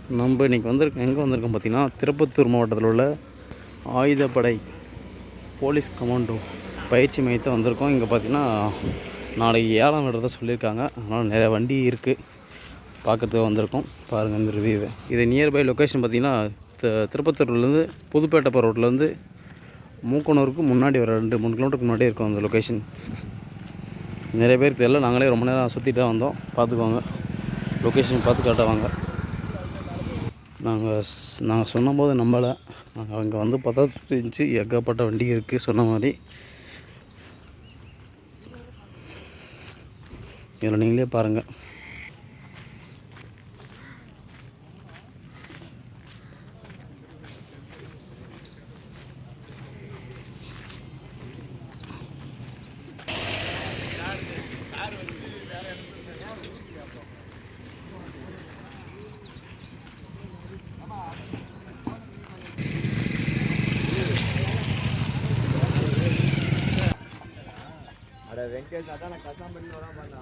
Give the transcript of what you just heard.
நம்ம இன்றைக்கி எங்கே வந்திருக்கோம் பார்த்திங்கன்னா, திருப்பத்தூர் மாவட்டத்தில் உள்ள ஆயுதப்படை போலீஸ் கமாண்டோ பயிற்சி மையத்தை வந்திருக்கோம். இங்கே பார்த்திங்கன்னா நாளைக்கு ஏலம் விடுறதா சொல்லியிருக்காங்க. அதனால் நிறைய வண்டி இருக்குது, பார்க்கறதுக்கு வந்திருக்கோம். பாருங்கள் இந்த ரிவ்யூவை. இது நியர்பை லொக்கேஷன் பார்த்திங்கன்னா திருப்பத்தூர்லேருந்து புதுப்பேட்டை ரோட்லேருந்து மூக்கனூருக்கு முன்னாடி ஒரு 2-3 கிலோமீட்டருக்கு முன்னாடி இருக்கும் அந்த லொக்கேஷன். நிறைய பேருக்கு தெரியல, நாங்களே ரொம்ப நேரம் சுற்றிட்டு தான் வந்தோம். பார்த்துக்குவாங்க, லொக்கேஷன் பார்த்து காட்டுவாங்க. நாங்கள் சொன்னபோது நம்பலை. நாங்கள் அங்கே வந்து பார்த்தா தெரிஞ்சு ஏகப்பட்ட வண்டி இருக்குது. சொன்ன மாதிரி இதில் நீங்களே பாருங்கள். வெங்கடேஷ் அதான் கசாம்பள்ளி வர பண்ணா